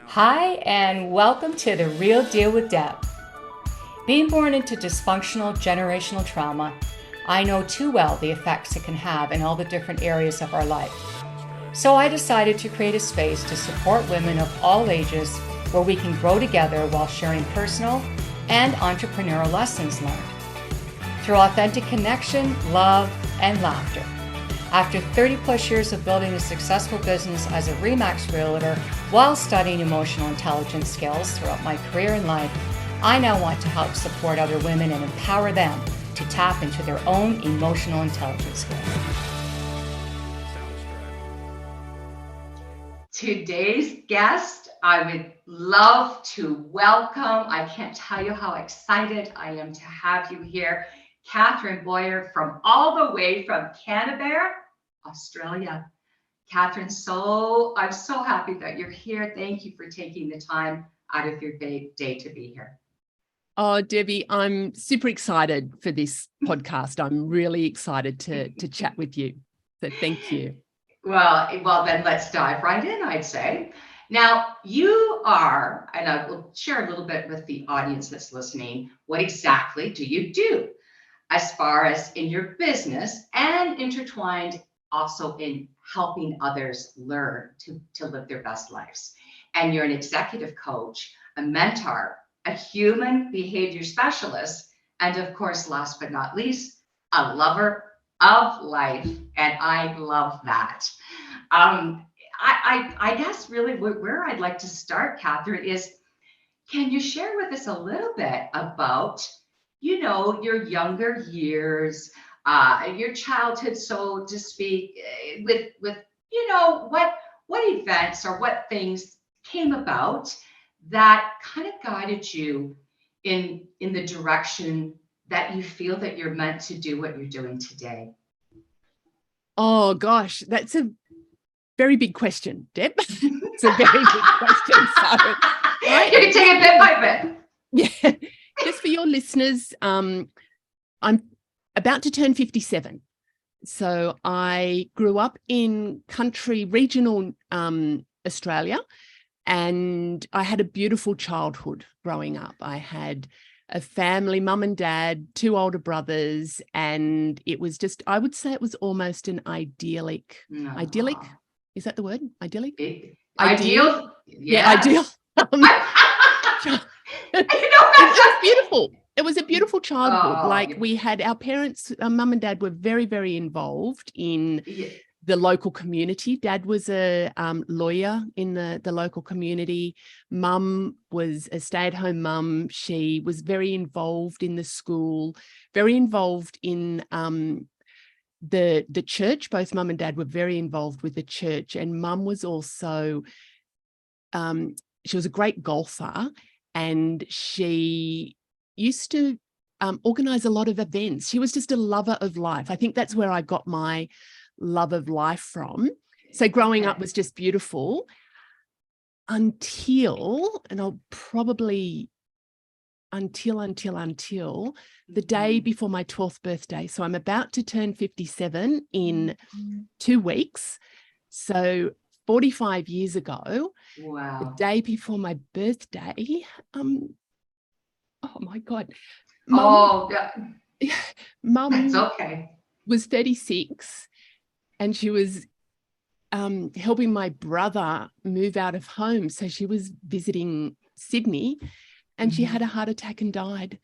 Hi, and welcome to The Real Deal with Deb. Being born into dysfunctional generational trauma, I know too well the effects it can have in all the different areas of our life. So I decided to create a space to support women of all ages where we can grow together while sharing personal and entrepreneurial lessons learned through authentic connection, love, and laughter. After 30 plus years of building a successful business as a RE/MAX realtor while studying emotional intelligence skills throughout my career and life, I now want to help support other women and empower them to tap into their own emotional intelligence skills. Today's guest, I would love to welcome. I can't tell you how excited I am to have you here. Catherine Bowyer from all the way from Canterbury, Australia. Catherine, I'm so happy that you're here. Thank you for taking the time out of your day to be here. Oh, Debbie, I'm super excited for this podcast. I'm really excited to chat with you. So thank you. Well, then let's dive right in, I'd say. Now, you are, and I will share a little bit with the audience that's listening, what exactly do you do as far as in your business and intertwined also in helping others learn to live their best lives? And you're an executive coach, a mentor, a human behavior specialist, and of course, last but not least, a lover of life. And I love that. I guess really where I'd like to start, Catherine, is can you share with us a little bit about, your younger years, your childhood, so to speak, with what events or what things came about that kind of guided you in the direction that you feel that you're meant to do what you're doing today? Oh, gosh, that's a very big question, Deb. It's a very big question. So, you can take it bit by bit. Yeah, just for your listeners, I'm about to turn 57. So I grew up in country regional Australia, and I had a beautiful childhood growing up. I had a family, mum and dad, 2 older brothers, and it was just, I would say it was almost an idyllic. Idyllic? Is that the word? Idyllic? Ideal? Yeah, ideal. It was beautiful. It was a beautiful childhood. We had our parents, mum and dad were very, very involved in the local community. Dad was a lawyer in the local community. Mum was a stay-at-home mum. She was very involved in the school, very involved in the church. Both mum and dad were very involved with the church, and mum was also she was a great golfer, and she used to organize a lot of events. She was just a lover of life. I think that's where I got my love of life from. So growing up was just beautiful until the day before my 12th birthday. So I'm about to turn 57 in 2 weeks. So 45 years ago, the day before my birthday, oh my God. Mum Mum it's okay. was 36, and she was helping my brother move out of home. So she was visiting Sydney, and she had a heart attack and died.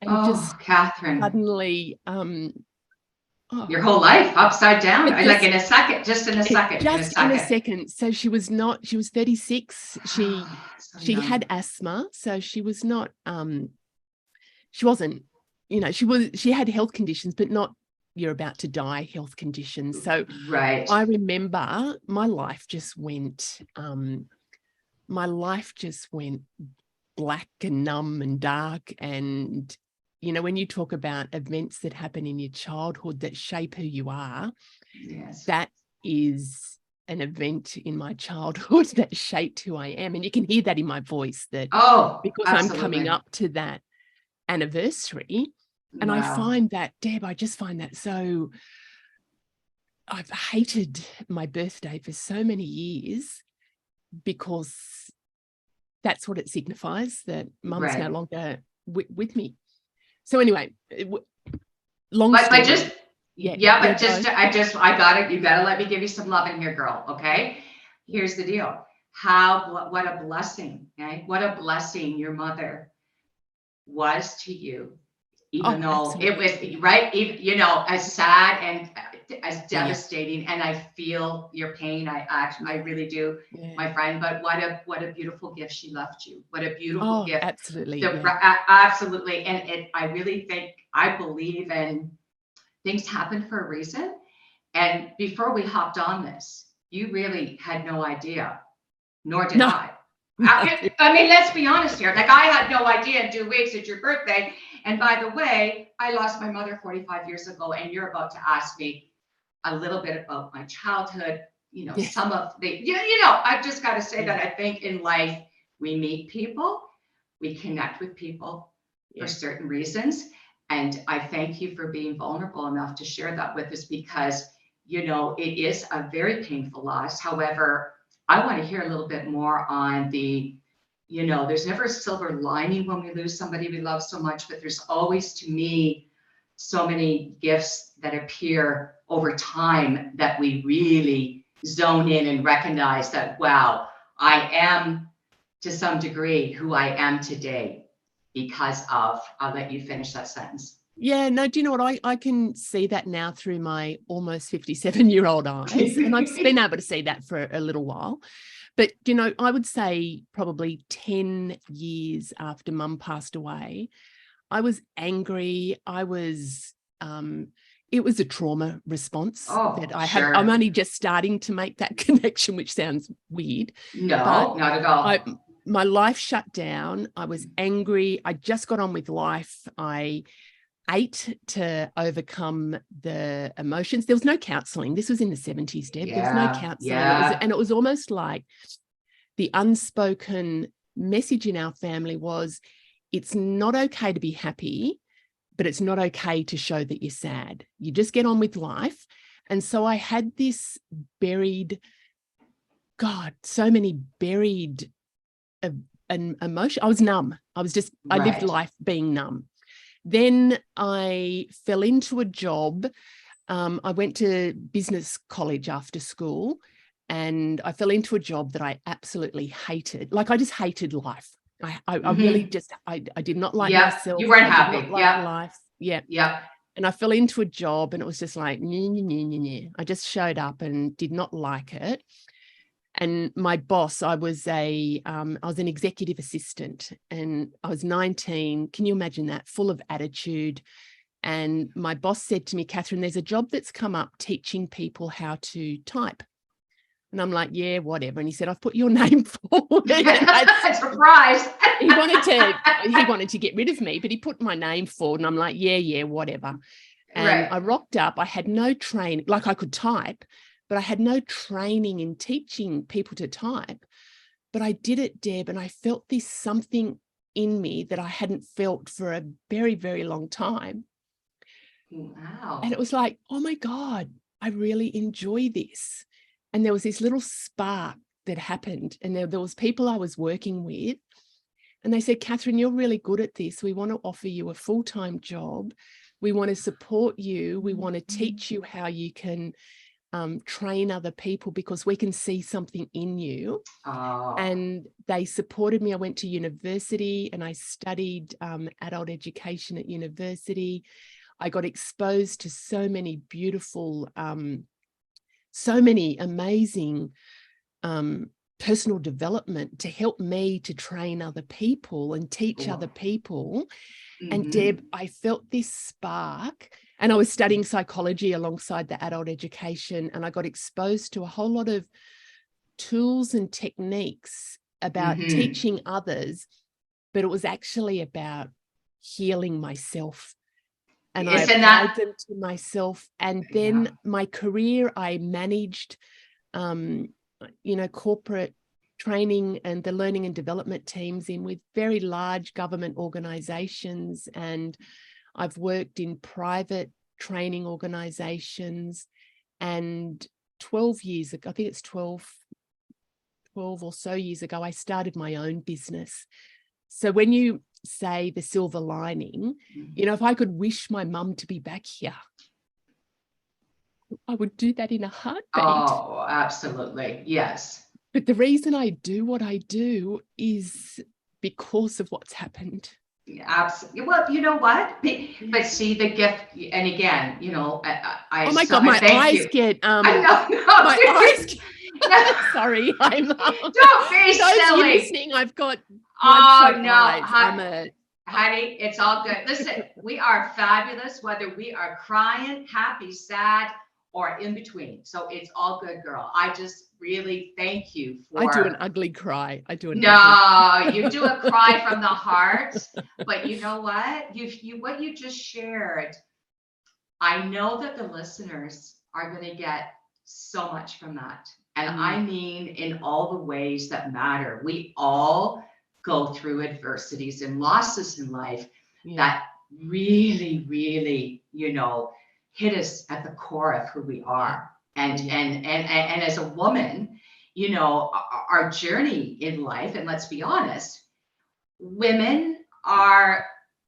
And just Catherine, suddenly, your whole life upside down, like in a second, just in a second. So she was 36. She had asthma, so she was not, she wasn't, she had health conditions, but not you're about to die health conditions. So right. I remember my life just went black and numb and dark. And, when you talk about events that happen in your childhood that shape who you are, yes, that is an event in my childhood that shaped who I am. And you can hear that in my voice, that because absolutely. I'm coming up to that anniversary. And I find that, Deb, I just find that so, I've hated my birthday for so many years because that's what it signifies, that mum's Right. no longer with me. So anyway, long But story. just, Yeah, I got it. You got to let me give you some love in here, girl. Okay. Here's the deal. What a blessing. Okay. What a blessing your mother was to you, even though absolutely. it was right. Even, you know, as sad and as devastating, and I feel your pain. I really do, my friend. But what a beautiful gift she left you. What a beautiful gift. Absolutely. Absolutely. And I really think, I believe in things happen for a reason. And before we hopped on this, you really had no idea, nor did I. I mean, let's be honest here. Like, I had no idea in 2 weeks it's your birthday. And by the way, I lost my mother 45 years ago. And you're about to ask me a little bit about my childhood, you know, some of the, you know, I've just got to say that I think in life, we meet people, we connect with people for certain reasons. And I thank you for being vulnerable enough to share that with us, because, you know, it is a very painful loss. However, I want to hear a little bit more on the, you know, there's never a silver lining when we lose somebody we love so much, but there's always, to me, so many gifts that appear over time that we really zone in and recognize that, wow, I am to some degree who I am today because of, I'll let you finish that sentence. Yeah, no, do you know what? I can see that now through my almost 57-year-old eyes. And I've been able to see that for a little while. But, you know, I would say probably 10 years after mum passed away, I was angry. I was, it was a trauma response that I had. I'm only just starting to make that connection, which sounds weird. No, not at all. My life shut down. I was angry. I just got on with life. I ate to overcome the emotions. There was no counselling. This was in the 70s, Deb. There was no counselling. And it was almost like the unspoken message in our family was, it's not okay to be happy, but it's not okay to show that you're sad. You just get on with life. And so I had this buried, so many buried emotion. I was numb. I lived life being numb. Then I fell into a job. I went to business college after school, and I fell into a job that I absolutely hated. Like, I just hated life. I really just, I did not like myself. You weren't happy. I did not like life. Yeah. And I fell into a job, and it was just like, I just showed up and did not like it. And my boss, I was an executive assistant, and I was 19. Can you imagine that? Full of attitude. And my boss said to me, Catherine, there's a job that's come up teaching people how to type. And I'm like, yeah, whatever. And he said, I've put your name forward. Surprise. He wanted to get rid of me, but he put my name forward, and I'm like, yeah, whatever. And I rocked up. I had no training. Like, I could type, but I had no training in teaching people to type. But I did it, Deb, and I felt this something in me that I hadn't felt for a very, very long time. Wow. And it was like, oh my God, I really enjoy this. And there was this little spark that happened. And there was people I was working with, and they said, Catherine, you're really good at this. We want to offer you a full-time job. We want to support you. We want to teach you how you can train other people, because we can see something in you. And they supported me. I went to university and I studied adult education at university. I got exposed to so many beautiful, so many amazing personal development to help me to train other people and teach other people. And Deb, I felt this spark. And I was studying psychology alongside the adult education, and I got exposed to a whole lot of tools and techniques about teaching others, but it was actually about healing myself. And I applied them to myself. And then my career, I managed, corporate training and the learning and development teams in with very large government organizations, and I've worked in private training organizations. And 12 years ago, I think it's 12 12 or so years ago, I started my own business. So when you say the silver lining, you know, if I could wish my mum to be back here, I would do that in a heartbeat. Oh, absolutely. Yes. But the reason I do what I do is because of what's happened. Absolutely. Well, you know what? But see the gift, and again, you know, oh my God, my eyes get I know, no, my eyes get, no. sorry, I'm Don't be silly. Listening, I've got oh no, eyes. Honey, it's all good. Listen, we are fabulous, whether we are crying, happy, sad, or in between. So it's all good, girl. I just really thank you for. I do an ugly cry. You do a cry from the heart. But you know what? What you just shared, I know that the listeners are going to get so much from that. And I mean, in all the ways that matter. We all go through adversities and losses in life that really, really, you know, hit us at the core of who we are. And as a woman, you know, our journey in life, and let's be honest, women are,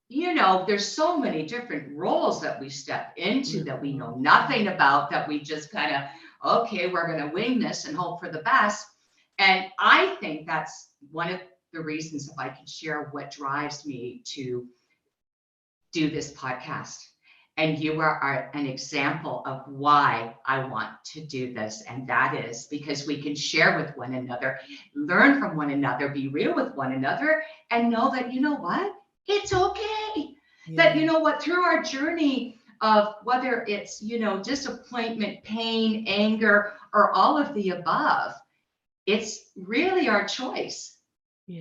you know, there's so many different roles that we step into that we know nothing about, that we just kind of, okay, we're going to wing this and hope for the best. And I think that's one of the reasons, if I could share what drives me to do this podcast. And you are an example of why I want to do this. And that is because we can share with one another, learn from one another, be real with one another, and know that, you know what, it's okay. That, you know what, through our journey of whether it's, you know, disappointment, pain, anger, or all of the above, it's really our choice.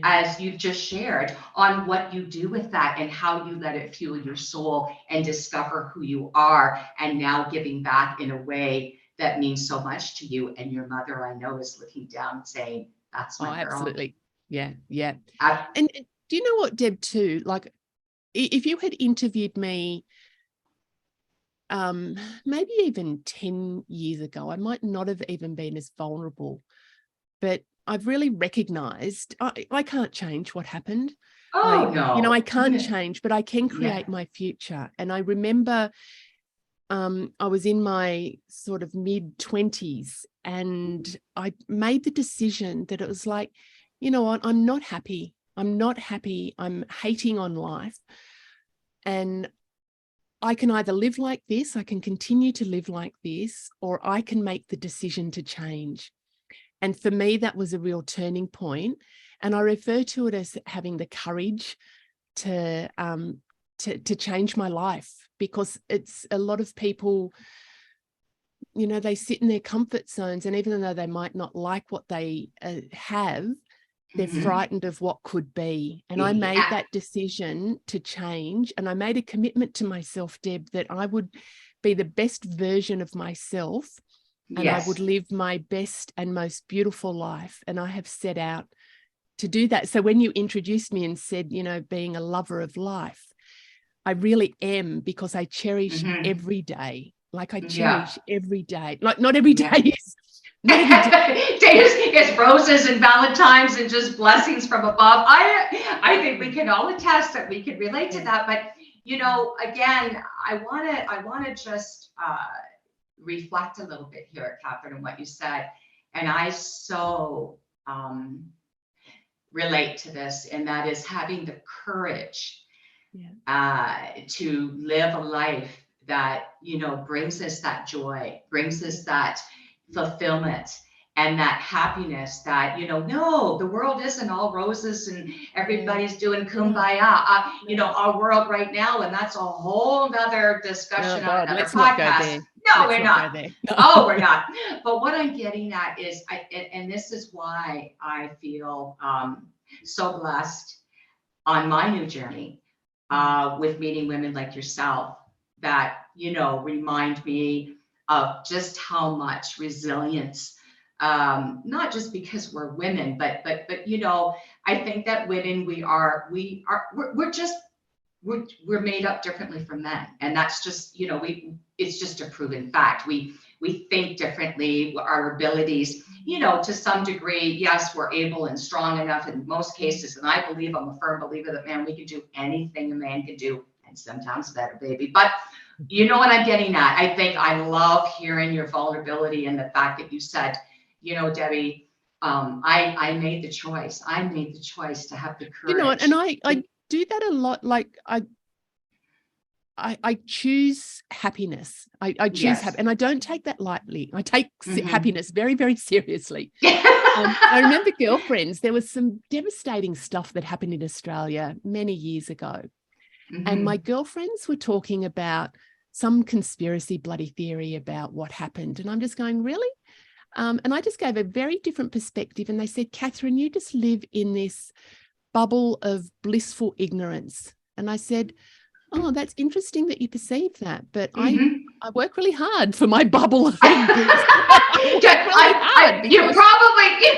As you've just shared, on what you do with that and how you let it fuel your soul and discover who you are, and now giving back in a way that means so much to you. And your mother, I know, is looking down saying, that's my girl. Absolutely. Yeah. And do you know what, Deb, too, like if you had interviewed me maybe even 10 years ago, I might not have even been as vulnerable, but I've really recognized I can't change what happened. No. You know, I can't change, but I can create my future. And I remember I was in my sort of mid-20s, and I made the decision that it was like, you know what, I'm not happy. I'm hating on life. And I can either live like this, I can continue to live like this, or I can make the decision to change. And for me, that was a real turning point. And I refer to it as having the courage to change my life, because it's a lot of people, you know, they sit in their comfort zones, and even though they might not like what they have, they're frightened of what could be. And I made that decision to change, and I made a commitment to myself, Deb, that I would be the best version of myself. And I would live my best and most beautiful life. And I have set out to do that. So when you introduced me and said, you know, being a lover of life, I really am, because I cherish every day. Like I cherish every day. Like not every day is. Not every day is roses and Valentines and just blessings from above. I think we can all attest that we can relate to that. But, you know, again, I want to just reflect a little bit here, Catherine, on what you said. And I so relate to this, and that is having the courage to live a life that, you know, brings us that joy, brings us that fulfillment and that happiness, that, you know, no, the world isn't all roses and everybody's doing kumbaya. You know, our world right now, and that's a whole nother discussion on another podcast. No, we're not. Oh, we're not. But what I'm getting at is, and this is why I feel so blessed on my new journey with meeting women like yourself that, you know, remind me of just how much resilience, not just because we're women, but you know, I think that women, we're made up differently from men, and that's just, you know, it's just a proven fact. We we think differently, our abilities, to some degree, yes, we're able and strong enough in most cases. And I'm a firm believer that, man, we can do anything a man can do, and sometimes better, baby. But you know what I'm getting at. I think I love hearing your vulnerability and the fact that you said, Debbie, I made the choice. I made the choice to have the courage. And I do that a lot. Like I choose happiness. I choose happiness, and I don't take that lightly. I take happiness very, very seriously. I remember girlfriends, there was some devastating stuff that happened in Australia many years ago. And my girlfriends were talking about some conspiracy bloody theory about what happened. And I'm just going, really? And I just gave a very different perspective. And they said, Catherine, you just live in this bubble of blissful ignorance. And I said, oh, that's interesting that you perceive that. But I work really hard for my bubble of ignorance. You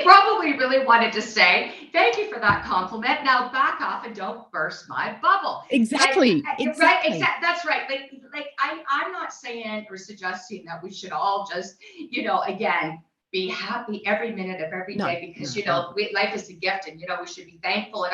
probably really wanted to say, thank you for that compliment. Now back off and don't burst my bubble. Exactly. Right. That's right. Like I'm not saying or suggesting that we should all just, again, be happy every minute of every day because, life is a gift and, we should be thankful.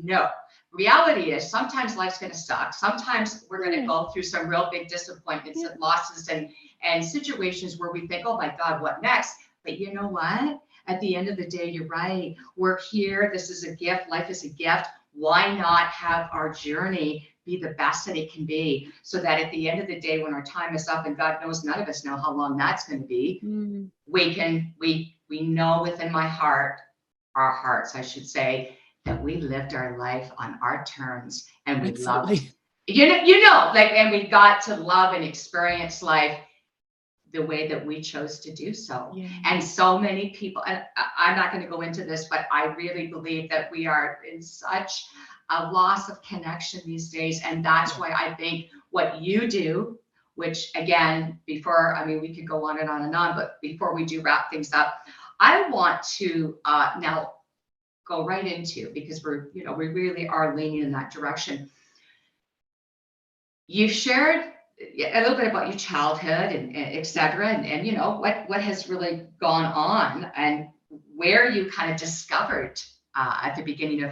No. Reality is sometimes life's going to suck. Sometimes we're going to go through some real big disappointments and losses and situations where we think, oh my God, what next? But you know what? At the end of the day, you're right. We're here. This is a gift. Life is a gift. Why not have our journey be the best that it can be so that at the end of the day, when our time is up, and God knows none of us know how long that's going to be, we know within our hearts, I should say, that we lived our life on our terms and we loved, and we got to love and experience life the way that we chose to do so. Yeah. And so many people, and I'm not going to go into this, but I really believe that we are in such a loss of connection these days. And that's why I think what you do, which again, we could go on and on and on, but before we do wrap things up, I want to now go right into, because we really are leaning in that direction. You've shared a little bit about your childhood and et cetera, and what has really gone on and where you kind of discovered at the beginning of,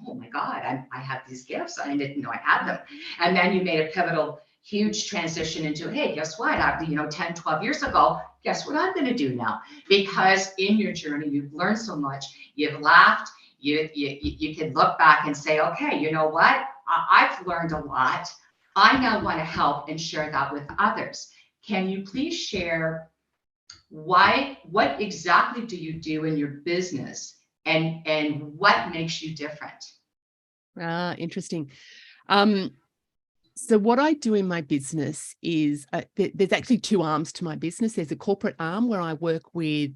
oh my God, I have these gifts. I didn't know I had them. And then you made a pivotal, huge transition into, hey, guess what? 10, 12 years ago, guess what I'm going to do now? Because in your journey, you've learned so much, you've laughed, you can look back and say, okay, you know what? I've learned a lot. I now want to help and share that with others. Can you please share what exactly do you do in your business and what makes you different? Interesting. So what I do in my business is there's actually two arms to my business. There's a corporate arm where I work with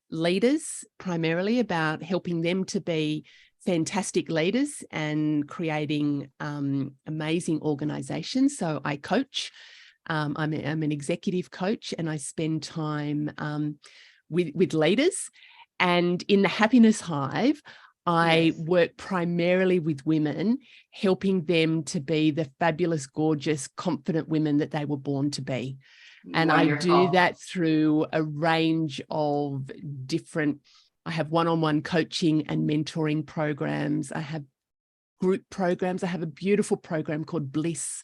leaders primarily about helping them to be fantastic leaders and creating amazing organizations. So I coach. I'm an executive coach, and I spend time with leaders. And in the Happiness Hive, I work primarily with women, helping them to be the fabulous, gorgeous, confident women that they were born to be. And wonderful. I do that through a range of different, I have one-on-one coaching and mentoring programs. I have group programs. I have a beautiful program called Bliss,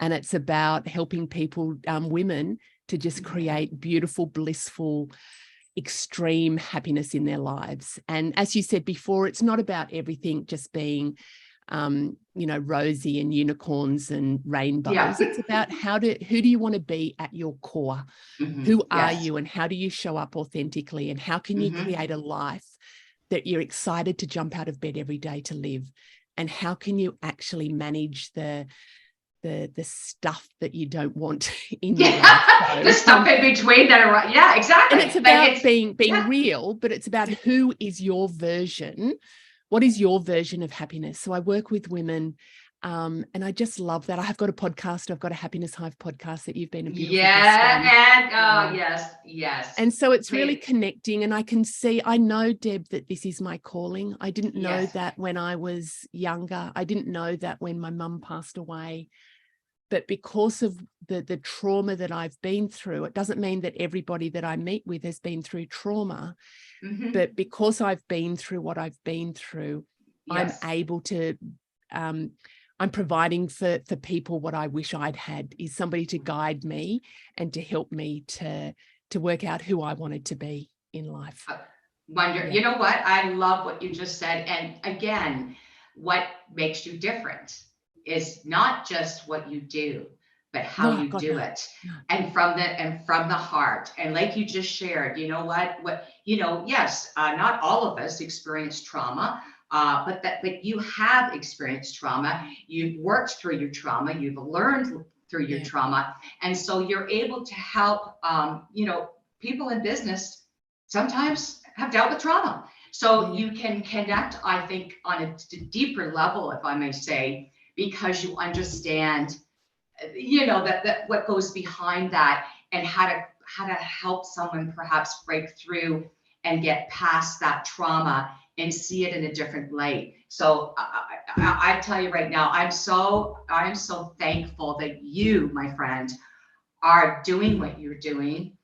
and it's about helping people, women, to just create beautiful, blissful, extreme happiness in their lives. And as you said before, it's not about everything just being, rosy and unicorns and rainbows. Yeah. It's about who do you want to be at your core? Mm-hmm. Who are you, and how do you show up authentically? And how can you create a life that you're excited to jump out of bed every day to live? And how can you actually manage the stuff that you don't want in your life? So, the stuff in between that are, yeah, exactly. And it's about being real, but it's about who is your version. What is your version of happiness? So I work with women, and I just love that. I have got a podcast. I've got a Happiness Hive podcast that you've been a beautiful guest on. Yes. And so it's really connecting, and I know, Deb, that this is my calling. I didn't know that when I was younger. I didn't know that when my mum passed away. But because of the trauma that I've been through, it doesn't mean that everybody that I meet with has been through trauma. Mm-hmm. But because I've been through what I've been through, Yes. I'm able to, I'm providing for people what I wish I'd had, is somebody to guide me and to help me to work out who I wanted to be in life. Wonder, Yeah. you know what? I love what you just said. And again, what makes you different is not just what you do, but how you do it. No. And from the heart. And like you just shared, you know what, yes, not all of us experience trauma, but you have experienced trauma. You've worked through your trauma. You've learned through your trauma. And so you're able to help, people in business sometimes have dealt with trauma. So you can connect, I think, on a deeper level, if I may say, because you understand, that what goes behind that, and how to help someone perhaps break through and get past that trauma and see it in a different light. So I tell you right now, I'm so thankful that you, my friend, are doing what you're doing.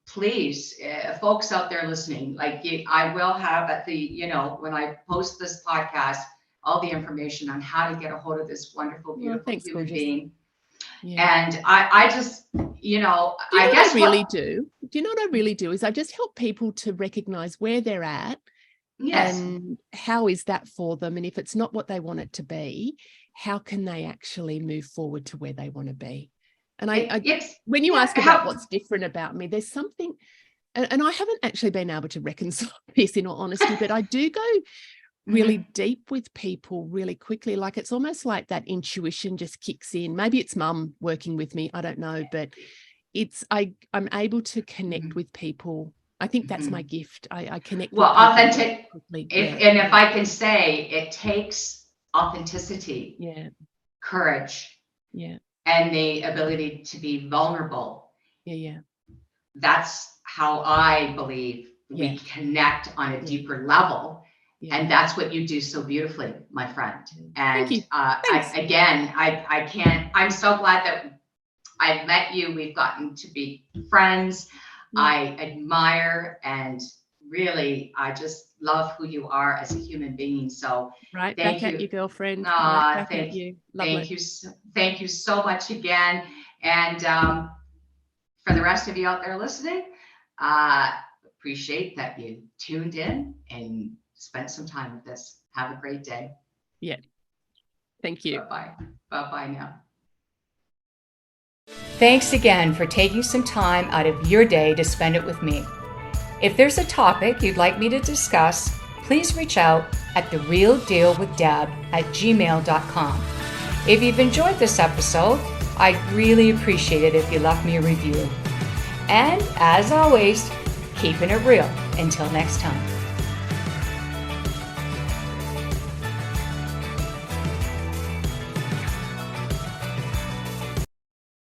Please, folks out there listening, I will have at the, when I post this podcast, all the information on how to get a hold of this wonderful, beautiful human being. Yeah. And I just, I guess what I really do. Do you know what I really do is I just help people to recognize where they're at. Yes. And how is that for them? And if it's not what they want it to be, how can they actually move forward to where they want to be? And when you ask about what's different about me, there's something, and I haven't actually been able to reconcile this in all honesty, but I do go really deep with people really quickly. Like it's almost like that intuition just kicks in. Maybe it's mum working with me, I don't know, but I'm able to connect with people. I think that's my gift. I connect with authentic quickly. If I can say, it takes authenticity, courage, and the ability to be vulnerable. That's how I believe we connect on a deeper level. And that's what you do so beautifully, my friend. And Thank you. I'm so glad that I met you. We've gotten to be friends. I admire and really, I just love who you are as a human being. So right back at you, girlfriend. Thank you so much again. And for the rest of you out there listening, appreciate that you tuned in and spent some time with us. Have a great day. Yeah. Thank you. Bye-bye. Bye-bye now. Thanks again for taking some time out of your day to spend it with me. If there's a topic you'd like me to discuss, please reach out at therealdealwithdeb@gmail.com. If you've enjoyed this episode, I'd really appreciate it if you left me a review. And as always, keeping it real. Until next time.